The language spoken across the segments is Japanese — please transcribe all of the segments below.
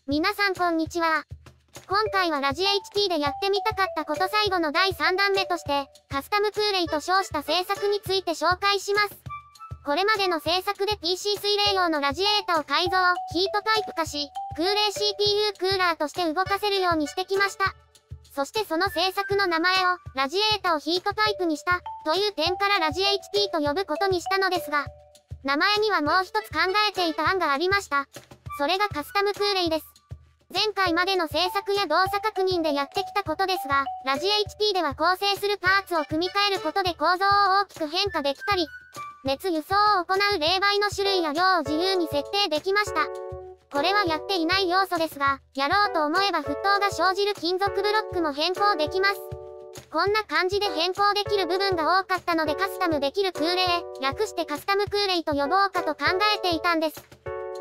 皆さんこんにちは。今回はラジ HT でやってみたかったこと最後の第3弾目として、カスタムクーレイと称した製作について紹介します。これまでの製作で PC 水冷用のラジエータを改造、ヒートタイプ化し、空冷 CPU クーラーとして動かせるようにしてきました。そしてその製作の名前を、ラジエータをヒートタイプにした、という点からラジ HT と呼ぶことにしたのですが、名前にはもう一つ考えていた案がありました。それがカスタムクーレイです。前回までの制作や動作確認でやってきたことですが、ラジ HT では構成するパーツを組み替えることで構造を大きく変化できたり、熱輸送を行う冷媒の種類や量を自由に設定できました。これはやっていない要素ですが、やろうと思えば沸騰が生じる金属ブロックも変更できます。こんな感じで変更できる部分が多かったのでカスタムできる空冷、略してカスタムクーレイと呼ぼうかと考えていたんです。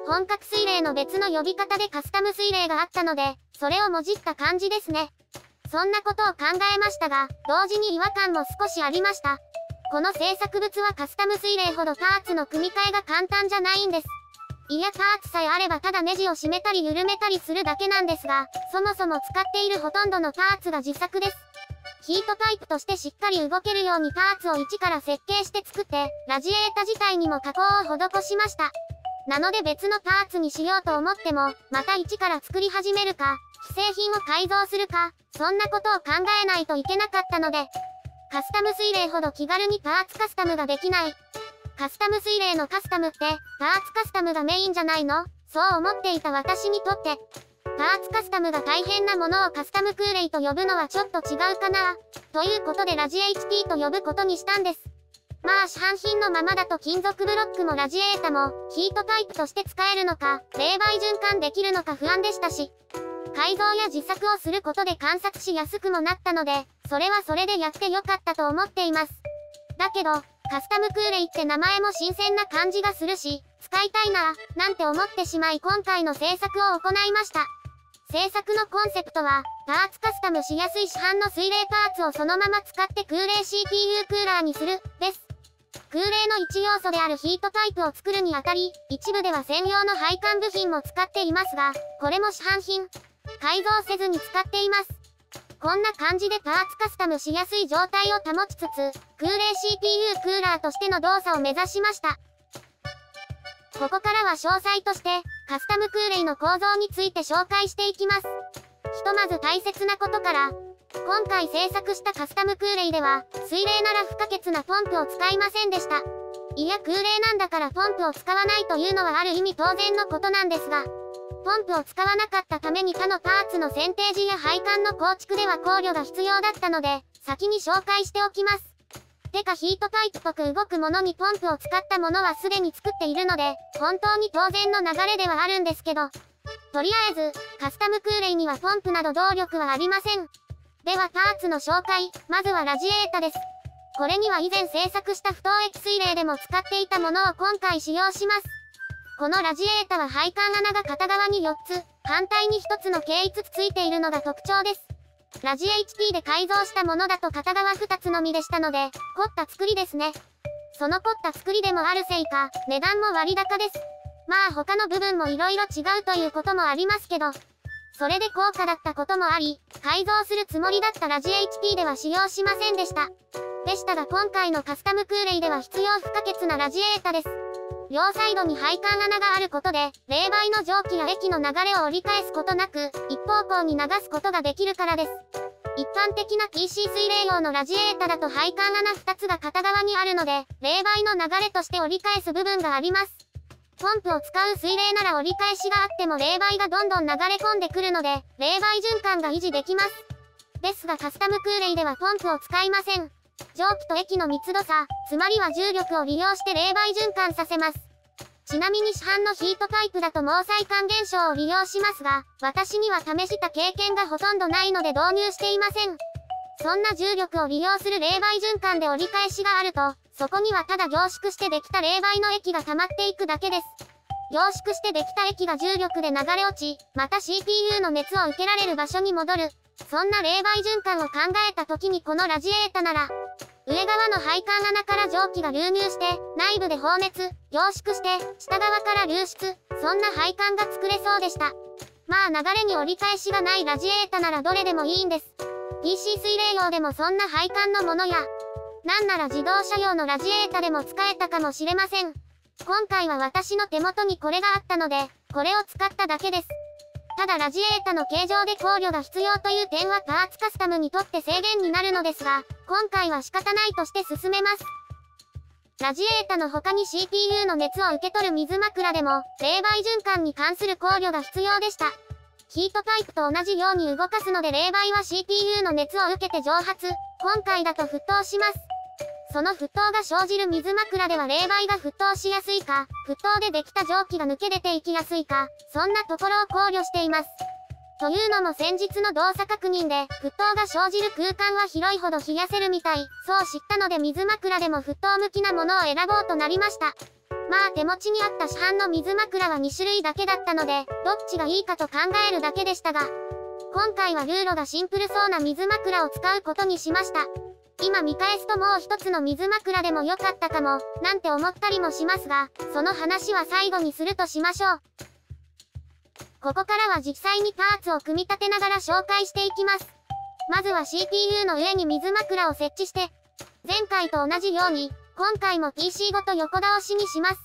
本格水冷の別の呼び方でカスタム水冷があったので、それをもじった感じですね。そんなことを考えましたが、同時に違和感も少しありました。この制作物はカスタム水冷ほどパーツの組み替えが簡単じゃないんです。いや、パーツさえあればただネジを締めたり緩めたりするだけなんですが、そもそも使っているほとんどのパーツが自作です。ヒートタイプとしてしっかり動けるようにパーツを一から設計して作って、ラジエータ自体にも加工を施しました。なので別のパーツにしようと思っても、また一から作り始めるか、既製品を改造するか、そんなことを考えないといけなかったので、カスタム水冷ほど気軽にパーツカスタムができない。カスタム水冷のカスタムって、パーツカスタムがメインじゃないの？そう思っていた私にとって、パーツカスタムが大変なものをカスタムクーレイと呼ぶのはちょっと違うかな、ということでラジ HT と呼ぶことにしたんです。まあ市販品のままだと金属ブロックもラジエータも、ヒートタイプとして使えるのか、冷媒循環できるのか不安でしたし、改造や自作をすることで観察しやすくもなったので、それはそれでやってよかったと思っています。だけど、カスタムクーレイって名前も新鮮な感じがするし、使いたいな、なんて思ってしまい今回の制作を行いました。制作のコンセプトは、パーツカスタムしやすい市販の水冷パーツをそのまま使って空冷 CPU クーラーにする、です。空冷の一要素であるヒートタイプを作るにあたり、一部では専用の配管部品も使っていますが、これも市販品。改造せずに使っています。こんな感じでパーツカスタムしやすい状態を保ちつつ、空冷 CPU クーラーとしての動作を目指しました。ここからは詳細として、カスタムクーレイの構造について紹介していきます。ひとまず大切なことから、今回制作したカスタムクーレイでは、水冷なら不可欠なポンプを使いませんでした。いや空冷なんだからポンプを使わないというのはある意味当然のことなんですが、ポンプを使わなかったために他のパーツの選定時や配管の構築では考慮が必要だったので、先に紹介しておきます。てかヒートタイプっぽく動くものにポンプを使ったものはすでに作っているので、本当に当然の流れではあるんですけど、とりあえず、カスタムクーレイにはポンプなど動力はありません。ではパーツの紹介、まずはラジエータです。これには以前制作した不凍液水冷でも使っていたものを今回使用します。このラジエータは配管穴が片側に4つ、反対に1つの計5つついているのが特徴です。ラジ HT で改造したものだと片側2つのみでしたので、凝った作りですね。その凝った作りでもあるせいか、値段も割高です。まあ他の部分も色々違うということもありますけど、それで高価だったこともあり、改造するつもりだったラジ HT では使用しませんでした。でしたが今回のカスタムクーレイでは必要不可欠なラジエータです。両サイドに配管穴があることで、冷媒の蒸気や液の流れを折り返すことなく、一方向に流すことができるからです。一般的な PC 水冷用のラジエータだと配管穴2つが片側にあるので、冷媒の流れとして折り返す部分があります。ポンプを使う水冷なら折り返しがあっても冷媒がどんどん流れ込んでくるので、冷媒循環が維持できます。ですがカスタムクーレイではポンプを使いません。蒸気と液の密度差、つまりは重力を利用して冷媒循環させます。ちなみに市販のヒートタイプだと毛細管現象を利用しますが、私には試した経験がほとんどないので導入していません。そんな重力を利用する冷媒循環で折り返しがあると、そこにはただ凝縮してできた冷媒の液が溜まっていくだけです。凝縮してできた液が重力で流れ落ち、また CPU の熱を受けられる場所に戻る。そんな冷媒循環を考えた時にこのラジエータなら、上側の配管穴から蒸気が流入して、内部で放熱、凝縮して、下側から流出、そんな配管が作れそうでした。まあ流れに折り返しがないラジエータならどれでもいいんです。PC 水冷用でもそんな配管のものや、なんなら自動車用のラジエータでも使えたかもしれません。今回は私の手元にこれがあったので、これを使っただけです。ただラジエータの形状で考慮が必要という点はパーツカスタムにとって制限になるのですが、今回は仕方ないとして進めます。ラジエータの他に CPU の熱を受け取る水枕でも、冷媒循環に関する考慮が必要でした。ヒートパイプと同じように動かすので冷媒は CPU の熱を受けて蒸発、今回だと沸騰します。その沸騰が生じる水枕では冷媒が沸騰しやすいか、沸騰でできた蒸気が抜け出ていきやすいか、そんなところを考慮しています。というのも先日の動作確認で、沸騰が生じる空間は広いほど冷やせるみたい、そう知ったので水枕でも沸騰向きなものを選ぼうとなりました。まあ手持ちにあった市販の水枕は2種類だけだったので、どっちがいいかと考えるだけでしたが、今回はルーロがシンプルそうな水枕を使うことにしました。今見返すともう一つの水枕でも良かったかも、なんて思ったりもしますが、その話は最後にするとしましょう。ここからは実際にパーツを組み立てながら紹介していきます。まずは CPU の上に水枕を設置して、前回と同じように、今回も PC ごと横倒しにします。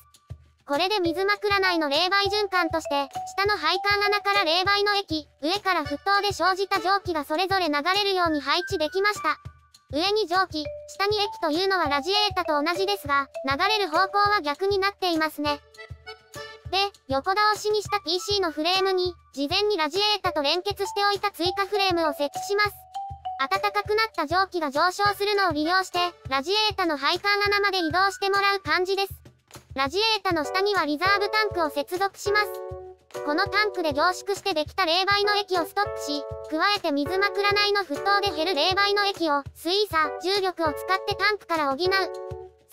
これで水枕内の冷媒循環として、下の配管穴から冷媒の液、上から沸騰で生じた蒸気がそれぞれ流れるように配置できました。上に蒸気、下に液というのはラジエータと同じですが、流れる方向は逆になっていますね。で、横倒しにした PC のフレームに、事前にラジエータと連結しておいた追加フレームを設置します。暖かくなった蒸気が上昇するのを利用して、ラジエータの配管穴まで移動してもらう感じです。ラジエータの下にはリザーブタンクを接続します。このタンクで凝縮してできた冷媒の液をストックし、加えて水枕内の沸騰で減る冷媒の液を、水差、重力を使ってタンクから補う。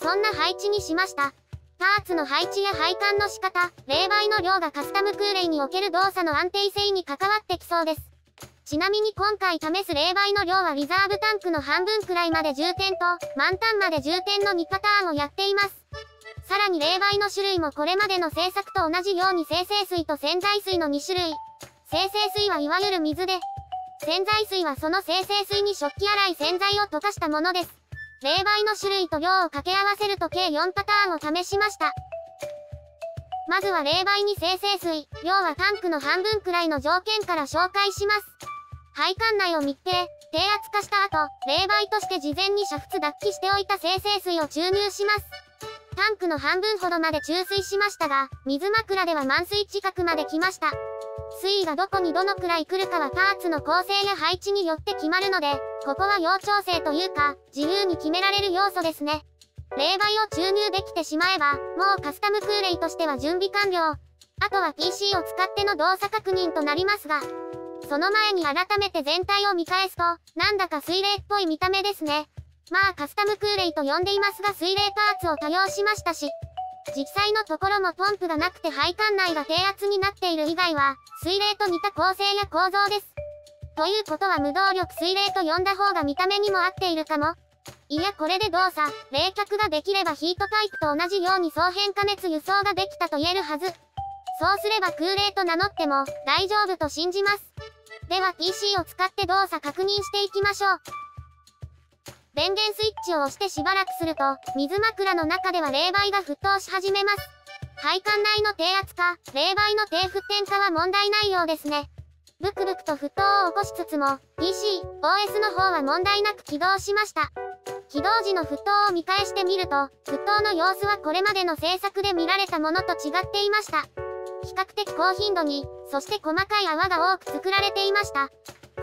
そんな配置にしました。パーツの配置や配管の仕方、冷媒の量がカスタム空冷における動作の安定性に関わってきそうです。ちなみに今回試す冷媒の量はリザーブタンクの半分くらいまで充填と、満タンまで充填の2パターンをやっています。さらに冷媒の種類もこれまでの製作と同じように精製水と洗剤水の2種類。精製水はいわゆる水で、洗剤水はその精製水に食器洗い洗剤を溶かしたものです。冷媒の種類と量を掛け合わせると計4パターンを試しました。まずは冷媒に精製水、量はタンクの半分くらいの条件から紹介します。配管内を密閉、低圧化した後、冷媒として事前に煮沸脱気しておいた精製水を注入します。タンクの半分ほどまで注水しましたが、水枕では満水近くまで来ました。水位がどこにどのくらい来るかはパーツの構成や配置によって決まるので、ここは要調整というか、自由に決められる要素ですね。冷媒を注入できてしまえば、もうカスタム空冷としては準備完了。あとは PC を使っての動作確認となりますが、その前に改めて全体を見返すと、なんだか水冷っぽい見た目ですね。まあカスタム空冷と呼んでいますが水冷パーツを多用しましたし、実際のところもポンプがなくて配管内が低圧になっている以外は、水冷と似た構成や構造です。ということは無動力水冷と呼んだ方が見た目にも合っているかも。いやこれで動作、冷却ができればヒートパイプと同じように相変加熱輸送ができたと言えるはず。そうすれば空冷と名乗っても大丈夫と信じます。では PC を使って動作確認していきましょう。電源スイッチを押してしばらくすると、水枕の中では冷媒が沸騰し始めます。配管内の低圧化、冷媒の低沸点化は問題ないようですね。ブクブクと沸騰を起こしつつも、PC、OS の方は問題なく起動しました。起動時の沸騰を見返してみると、沸騰の様子はこれまでの製作で見られたものと違っていました。比較的高頻度に、そして細かい泡が多く作られていました。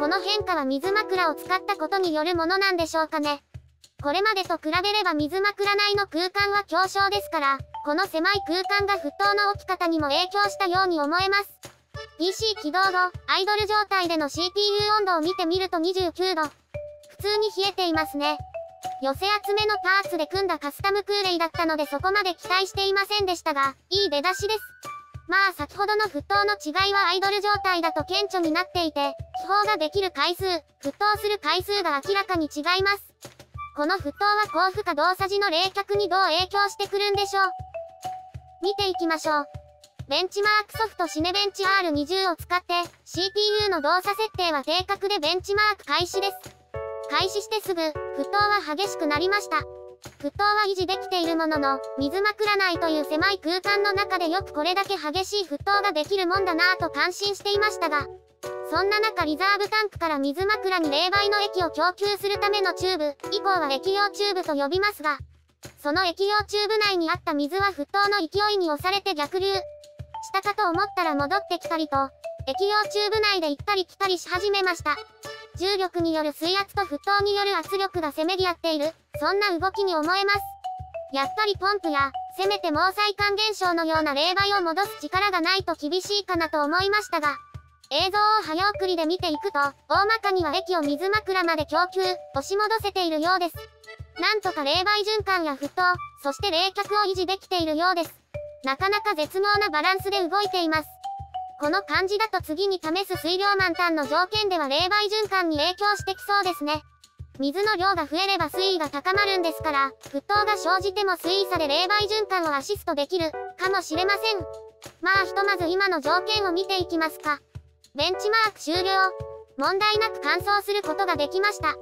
この変化は水枕を使ったことによるものなんでしょうかね。これまでと比べれば水枕内の空間は狭小ですから、この狭い空間が沸騰の起き方にも影響したように思えます。PC 起動後、アイドル状態での CPU 温度を見てみると29度。普通に冷えていますね。寄せ集めのパーツで組んだカスタム空冷だったのでそこまで期待していませんでしたが、いい出だしです。まあ先ほどの沸騰の違いはアイドル状態だと顕著になっていて、気泡ができる回数、沸騰する回数が明らかに違います。この沸騰は高負荷動作時の冷却にどう影響してくるんでしょう。見ていきましょう。ベンチマークソフトシネベンチ R20 を使って CPU の動作設定は定格でベンチマーク開始です。開始してすぐ、沸騰は激しくなりました。沸騰は維持できているものの、水枕内という狭い空間の中でよくこれだけ激しい沸騰ができるもんだなぁと感心していましたが、そんな中リザーブタンクから水枕に冷媒の液を供給するためのチューブ、以降は液溶チューブと呼びますが、その液溶チューブ内にあった水は沸騰の勢いに押されて逆流したかと思ったら戻ってきたりと、液溶チューブ内で行ったり来たりし始めました。重力による水圧と沸騰による圧力がせめぎ合っている、そんな動きに思えます。やっぱりポンプや、せめて毛細管現象のような冷媒を戻す力がないと厳しいかなと思いましたが、映像を早送りで見ていくと、大まかには液を水枕まで供給、押し戻せているようです。なんとか冷媒循環や沸騰、そして冷却を維持できているようです。なかなか絶妙なバランスで動いています。この感じだと次に試す水量満タンの条件では冷媒循環に影響してきそうですね。水の量が増えれば水位が高まるんですから、沸騰が生じても水位差で冷媒循環をアシストできる、かもしれません。まあひとまず今の条件を見ていきますか。ベンチマーク終了。問題なく乾燥することができました。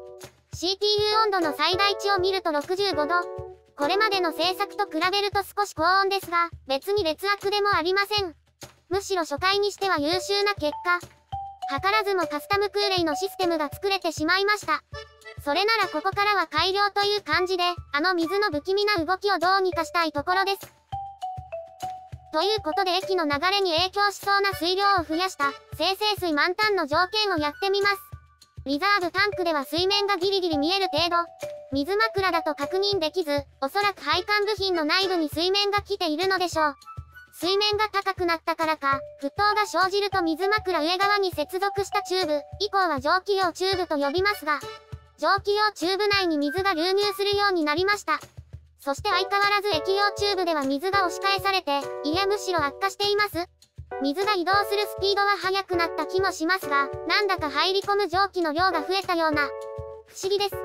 CPU 温度の最大値を見ると65度。これまでの製作と比べると少し高温ですが、別に劣悪でもありません。むしろ初回にしては優秀な結果。図らずもカスタムクーレイのシステムが作れてしまいました。それならここからは改良という感じで、水の不気味な動きをどうにかしたいところです。ということで液の流れに影響しそうな水量を増やした生成水満タンの条件をやってみます。リザーブタンクでは水面がギリギリ見える程度。水枕だと確認できず、おそらく配管部品の内部に水面が来ているのでしょう。水面が高くなったからか、沸騰が生じると水枕上側に接続したチューブ、以降は蒸気用チューブと呼びますが、蒸気用チューブ内に水が流入するようになりました。そして相変わらず液用チューブでは水が押し返されて、いやむしろ悪化しています。水が移動するスピードは速くなった気もしますが、なんだか入り込む蒸気の量が増えたような、不思議です。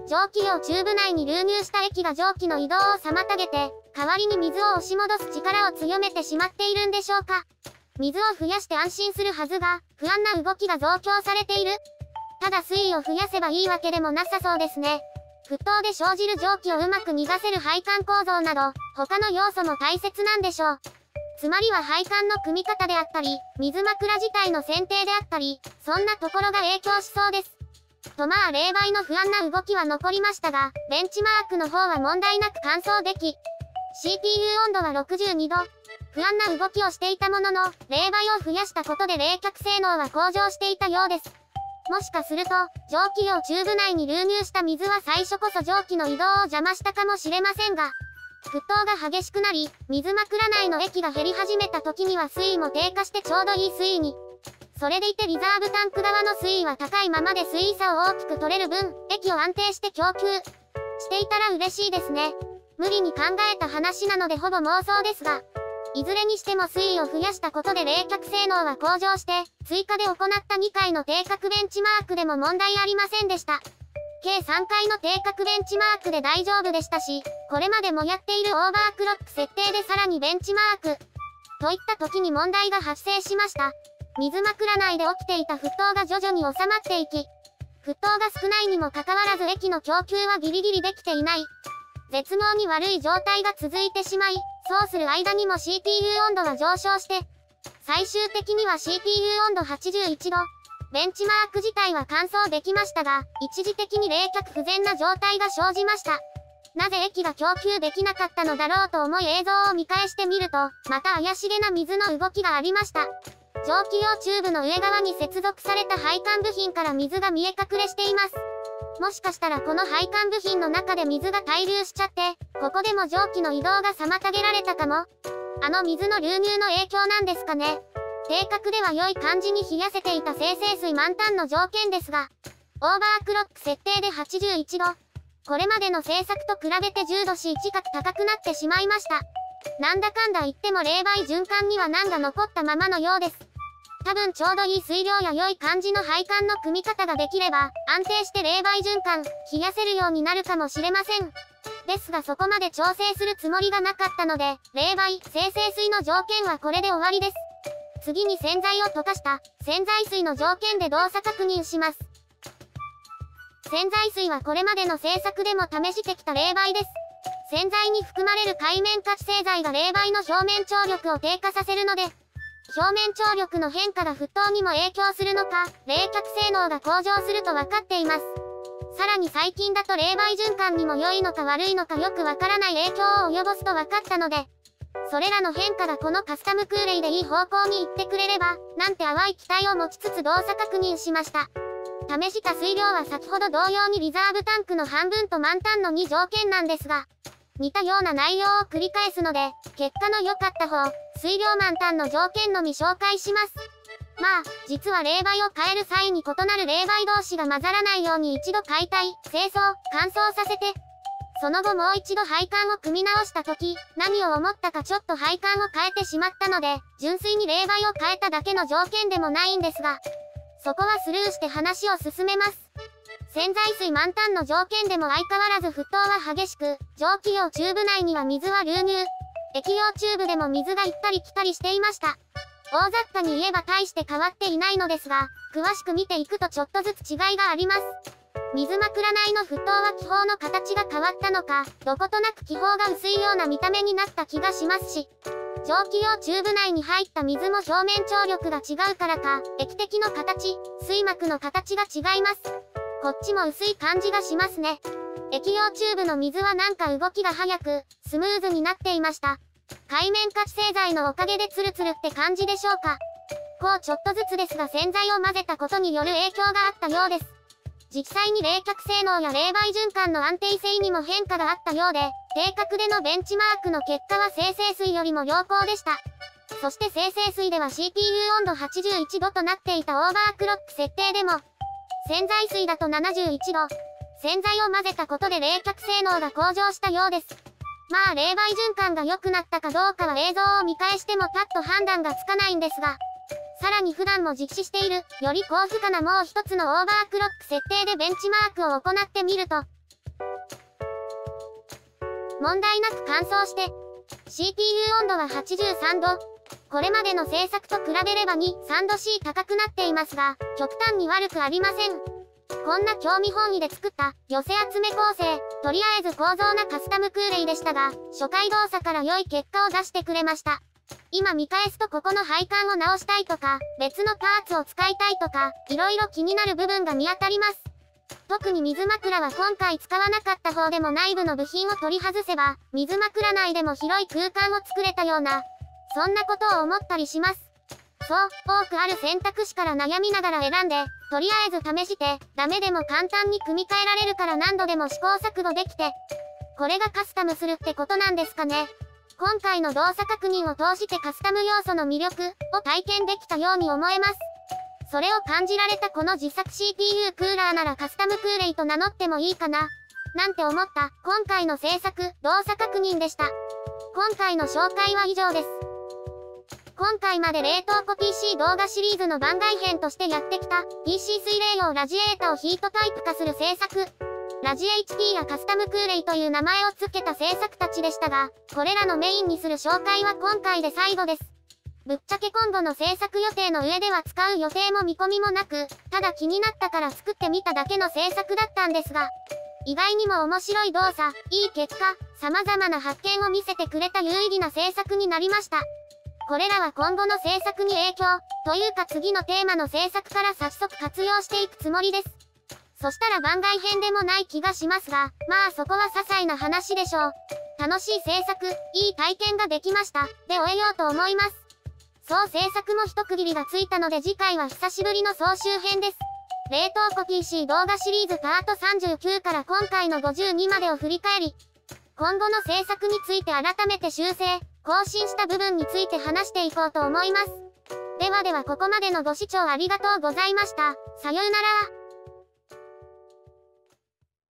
蒸気用チューブ内に流入した液が蒸気の移動を妨げて、代わりに水を押し戻す力を強めてしまっているんでしょうか。水を増やして安心するはずが、不安な動きが増強されている。ただ水位を増やせばいいわけでもなさそうですね。沸騰で生じる蒸気をうまく逃がせる配管構造など、他の要素も大切なんでしょう。つまりは配管の組み方であったり、水枕自体の選定であったり、そんなところが影響しそうです。とまあ冷媒の不安な動きは残りましたが、ベンチマークの方は問題なく乾燥でき、CPU 温度は62度。不安な動きをしていたものの、冷媒を増やしたことで冷却性能は向上していたようです。もしかすると、蒸気用チューブ内に流入した水は最初こそ蒸気の移動を邪魔したかもしれませんが、沸騰が激しくなり、水枕内の液が減り始めた時には水位も低下してちょうどいい水位に。それでいてリザーブタンク側の水位は高いままで水位差を大きく取れる分、液を安定して供給していたら嬉しいですね。無理に考えた話なのでほぼ妄想ですが、いずれにしても水位を増やしたことで冷却性能は向上して、追加で行った2回の定格ベンチマークでも問題ありませんでした。計3回の定格ベンチマークで大丈夫でしたし、これまでもやっているオーバークロック設定でさらにベンチマーク。といった時に問題が発生しました。水枕内で起きていた沸騰が徐々に収まっていき、沸騰が少ないにもかかわらず液の供給はギリギリできていない。絶妙に悪い状態が続いてしまい、そうする間にも CPU 温度は上昇して、最終的には CPU 温度81度。ベンチマーク自体は乾燥できましたが、一時的に冷却不全な状態が生じました。なぜ液が供給できなかったのだろうと思い映像を見返してみると、また怪しげな水の動きがありました。蒸気用チューブの上側に接続された配管部品から水が見え隠れしています。もしかしたらこの配管部品の中で水が滞留しちゃって、ここでも蒸気の移動が妨げられたかも。水の流入の影響なんですかね。定格では良い感じに冷やせていた生成水満タンの条件ですが、オーバークロック設定で81度。これまでの製作と比べて10度近く高くなってしまいました。なんだかんだ言っても冷媒循環には難が残ったままのようです。多分ちょうどいい水量や良い感じの配管の組み方ができれば、安定して冷媒循環、冷やせるようになるかもしれません。ですがそこまで調整するつもりがなかったので、冷媒、精製水の条件はこれで終わりです。次に洗剤を溶かした洗剤水の条件で動作確認します。洗剤水はこれまでの製作でも試してきた冷媒です。洗剤に含まれる界面活性剤が冷媒の表面張力を低下させるので、表面張力の変化が沸騰にも影響するのか、冷却性能が向上すると分かっています。さらに最近だと冷媒循環にも良いのか悪いのかよくわからない影響を及ぼすと分かったので、それらの変化がこのカスタムクーレイでいい方向に行ってくれれば、なんて淡い期待を持ちつつ動作確認しました。試した水量は先ほど同様にリザーブタンクの半分と満タンの2条件なんですが、似たような内容を繰り返すので、結果の良かった方、水量満タンの条件のみ紹介します。まあ、実は冷媒を変える際に異なる冷媒同士が混ざらないように一度解体、清掃、乾燥させて、その後もう一度配管を組み直した時、何を思ったかちょっと配管を変えてしまったので、純粋に冷媒を変えただけの条件でもないんですが、そこはスルーして話を進めます。洗剤水満タンの条件でも相変わらず沸騰は激しく、蒸気用チューブ内には水は流入。液用チューブでも水が行ったり来たりしていました。大雑把に言えば大して変わっていないのですが、詳しく見ていくとちょっとずつ違いがあります。水枕内の沸騰は気泡の形が変わったのか、どことなく気泡が薄いような見た目になった気がしますし、蒸気用チューブ内に入った水も表面張力が違うからか、液滴の形、水膜の形が違います。こっちも薄い感じがしますね。液用チューブの水はなんか動きが速く、スムーズになっていました。界面活性剤のおかげでツルツルって感じでしょうか。こうちょっとずつですが洗剤を混ぜたことによる影響があったようです。実際に冷却性能や冷媒循環の安定性にも変化があったようで、定格でのベンチマークの結果は精製水よりも良好でした。そして精製水では CPU 温度81度となっていたオーバークロック設定でも、洗剤水だと71度。洗剤を混ぜたことで冷却性能が向上したようです。まあ冷媒循環が良くなったかどうかは映像を見返してもパッと判断がつかないんですが、さらに普段も実施している、より高負荷なもう一つのオーバークロック設定でベンチマークを行ってみると、問題なく乾燥して、CPU 温度は83度。これまでの製作と比べれば2、3度 C 高くなっていますが、極端に悪くありません。こんな興味本位で作った寄せ集め構成、とりあえず構造なカスタムクーレイでしたが、初回動作から良い結果を出してくれました。今見返すとここの配管を直したいとか、別のパーツを使いたいとか、色々気になる部分が見当たります。特に水枕は今回使わなかった方でも内部の部品を取り外せば、水枕内でも広い空間を作れたような、そんなことを思ったりします。そう、多くある選択肢から悩みながら選んで、とりあえず試して、ダメでも簡単に組み替えられるから何度でも試行錯誤できて、これがカスタムするってことなんですかね。今回の動作確認を通してカスタム要素の魅力を体験できたように思えます。それを感じられたこの自作 CPU クーラーならカスタムクーレイと名乗ってもいいかな、なんて思った今回の制作、動作確認でした。今回の紹介は以上です。今回まで冷凍庫 PC 動画シリーズの番外編としてやってきた PC 水冷用ラジエータをヒートタイプ化する製作。ラジ HP やカスタムクーレイという名前を付けた製作たちでしたが、これらのメインにする紹介は今回で最後です。ぶっちゃけ今後の製作予定の上では使う予定も見込みもなく、ただ気になったから作ってみただけの製作だったんですが、意外にも面白い動作、いい結果、様々な発見を見せてくれた有意義な製作になりました。これらは今後の制作に影響、というか次のテーマの制作から早速活用していくつもりです。そしたら番外編でもない気がしますが、まあそこは些細な話でしょう。楽しい制作、いい体験ができました、で終えようと思います。そう制作も一区切りがついたので次回は久しぶりの総集編です。冷凍庫 PC 動画シリーズパート39から今回の52までを振り返り、今後の制作について改めて修正、更新した部分について話していこうと思います。ではではここまでのご視聴ありがとうございました。さようなら。